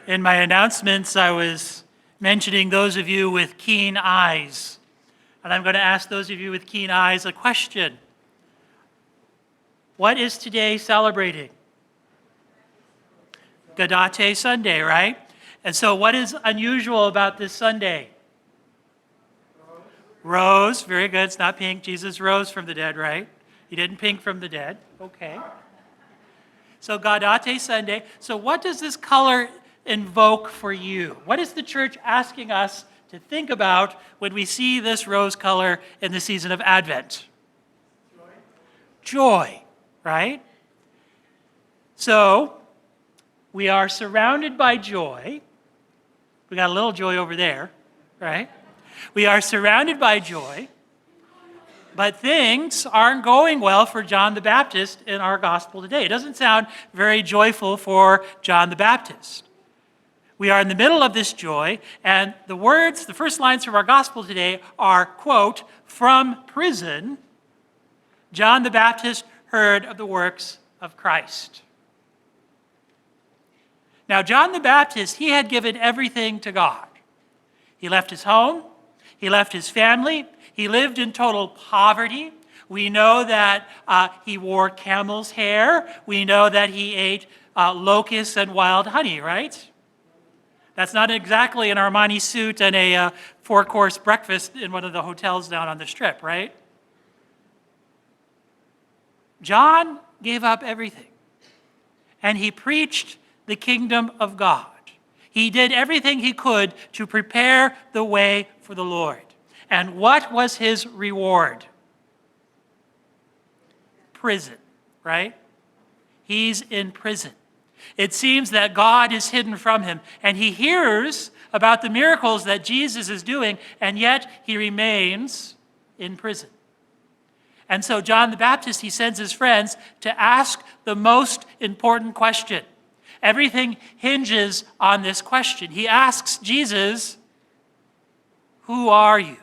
In my announcements, I was mentioning those of you with keen eyes. And I'm going to ask those of you with keen eyes a question. What is today celebrating? Gaudete Sunday, right? And so what is unusual about this Sunday? Rose, very good. It's not pink. Jesus rose from the dead, right? He didn't pink from the dead. Okay. So Gaudete Sunday. So what does this color invoke for you? What is the church asking us to think about when we see this rose color in the season of Advent? Joy, right? So we are surrounded by joy. We got a little joy over there, right? We are surrounded by joy, but things aren't going well for John the Baptist in our gospel today. It doesn't sound very joyful for John the Baptist. We are in the middle of this joy, and the first lines from our gospel today are, quote, "From prison, John the Baptist heard of the works of Christ." Now, John the Baptist, he had given everything to God. He left his home, he left his family, he lived in total poverty. We know that he wore camel's hair. We know that he ate locusts and wild honey, right? That's not exactly an Armani suit and a four-course breakfast in one of the hotels down on the Strip, right? John gave up everything, and he preached the kingdom of God. He did everything he could to prepare the way for the Lord. And what was his reward? Prison, right? He's in prison. It seems that God is hidden from him, and he hears about the miracles that Jesus is doing, and yet he remains in prison. And so John the Baptist, he sends his friends to ask the most important question. Everything hinges on this question. He asks Jesus, "Who are you?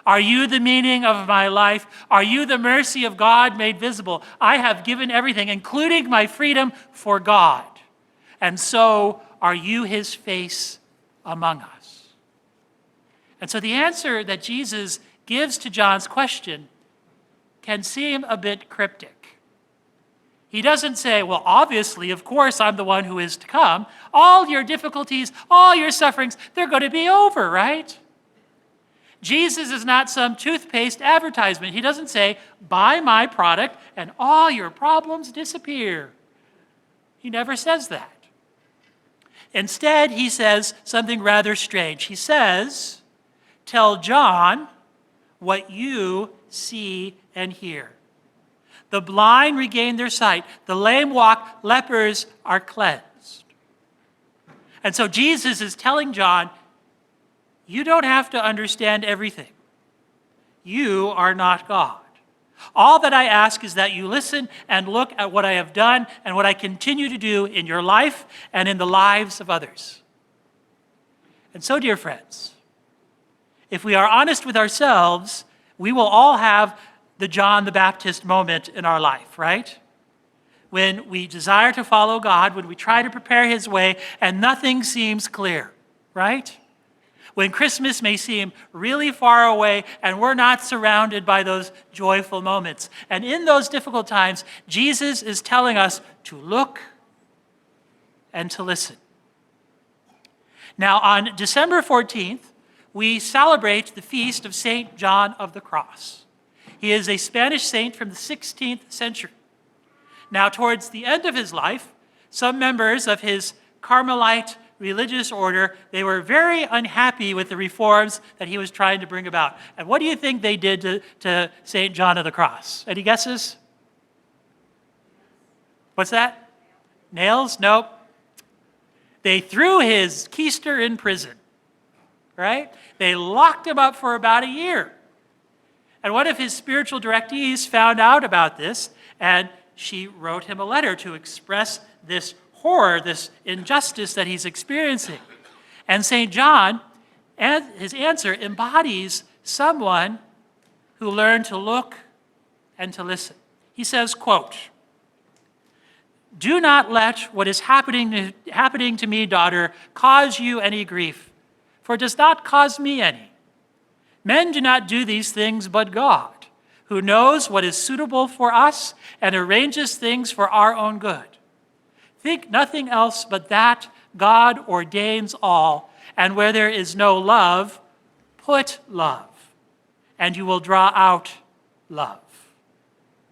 Are you the meaning of my life? Are you the mercy of God made visible? I have given everything, including my freedom, for God. And so are you his face among us?" And so the answer that Jesus gives to John's question can seem a bit cryptic. He doesn't say, well, obviously, of course, I'm the one who is to come. All your difficulties, all your sufferings, they're going to be over, right? Jesus is not some toothpaste advertisement. He doesn't say, buy my product and all your problems disappear. He never says that. Instead, he says something rather strange. He says, tell John what you see and hear. The blind regain their sight. The lame walk. Lepers are cleansed. And so Jesus is telling John, you don't have to understand everything. You are not God. All that I ask is that you listen and look at what I have done and what I continue to do in your life and in the lives of others. And so, dear friends, if we are honest with ourselves, we will all have the John the Baptist moment in our life, right? When we desire to follow God, when we try to prepare his way and nothing seems clear, right? When Christmas may seem really far away and we're not surrounded by those joyful moments. And in those difficult times, Jesus is telling us to look and to listen. Now, on December 14th, we celebrate the feast of St. John of the Cross. He is a Spanish saint from the 16th century. Now, towards the end of his life, some members of his Carmelite religious order, they were very unhappy with the reforms that he was trying to bring about. And what do you think they did to St. John of the Cross? Any guesses? What's that? Nails? Nope. They threw his keister in prison, right? They locked him up for about a year. And one of his spiritual directees found out about this, and she wrote him a letter to express this horror, this injustice that he's experiencing. And St. John, and his answer embodies someone who learned to look and to listen. He says, quote, Do not let what is happening to me, daughter, cause you any grief, for it does not cause me any. Men do not do these things but God, who knows what is suitable for us and arranges things for our own good. Think nothing else but that God ordains all, and where there is no love, put love, and you will draw out love.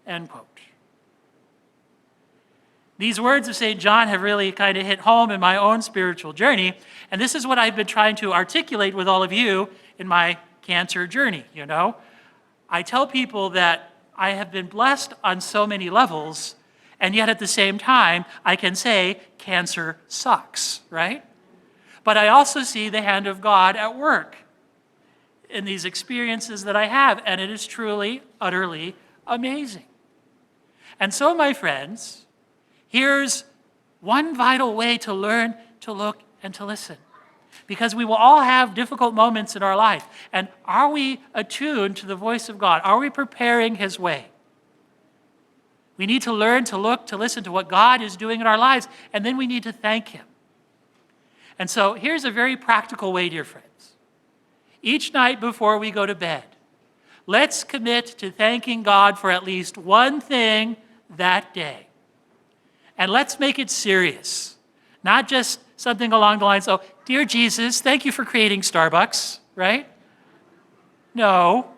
End quote. These words of St. John have really kind of hit home in my own spiritual journey, and this is what I've been trying to articulate with all of you in my cancer journey, I tell people that I have been blessed on so many levels, and yet at the same time, I can say cancer sucks, right? But I also see the hand of God at work in these experiences that I have, and it is truly, utterly amazing. And so, my friends, here's one vital way to learn to look and to listen. Because we will all have difficult moments in our life. And are we attuned to the voice of God? Are we preparing his way? We need to learn to look, to listen to what God is doing in our lives, and then we need to thank him. And so here's a very practical way, dear friends. Each night before we go to bed, let's commit to thanking God for at least one thing that day. And let's make it serious, not just something along the lines, oh, dear Jesus, thank you for creating Starbucks, right? No.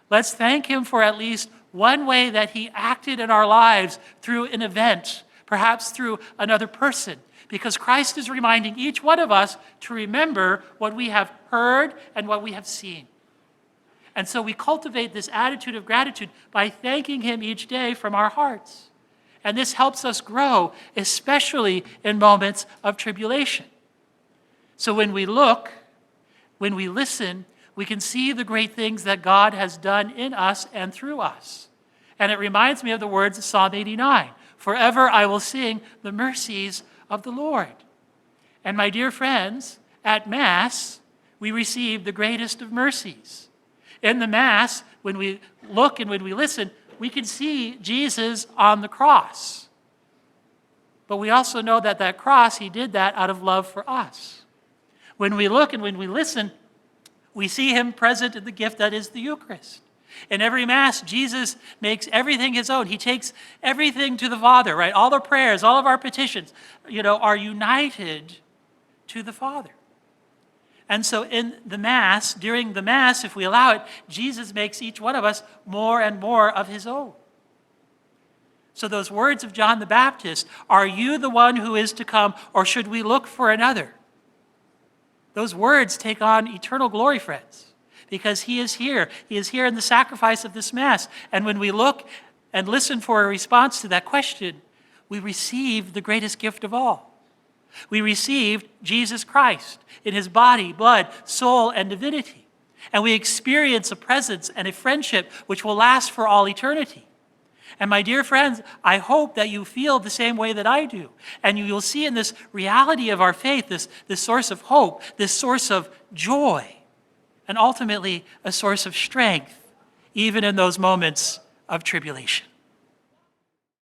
Let's thank him for at least one way that he acted in our lives through an event, perhaps through another person, because Christ is reminding each one of us to remember what we have heard and what we have seen. And so we cultivate this attitude of gratitude by thanking him each day from our hearts. And this helps us grow, especially in moments of tribulation. So when we look, when we listen, we can see the great things that God has done in us and through us. And it reminds me of the words of Psalm 89. Forever I will sing the mercies of the Lord. And my dear friends, at Mass, we receive the greatest of mercies. In the Mass, when we look and when we listen, we can see Jesus on the cross. But we also know that that cross, he did that out of love for us. When we look and when we listen, we see him present in the gift that is the Eucharist. In every Mass, Jesus makes everything his own. He takes everything to the Father, right? All the prayers, all of our petitions, are united to the Father. And so in the Mass, during the Mass, if we allow it, Jesus makes each one of us more and more of his own. So those words of John the Baptist, are you the one who is to come, or should we look for another? Those words take on eternal glory, friends, because he is here. He is here in the sacrifice of this Mass. And when we look and listen for a response to that question, we receive the greatest gift of all. We received Jesus Christ in his body, blood, soul, and divinity. And we experience a presence and a friendship which will last for all eternity. And my dear friends, I hope that you feel the same way that I do. And you will see in this reality of our faith, this source of hope, this source of joy, and ultimately a source of strength, even in those moments of tribulation.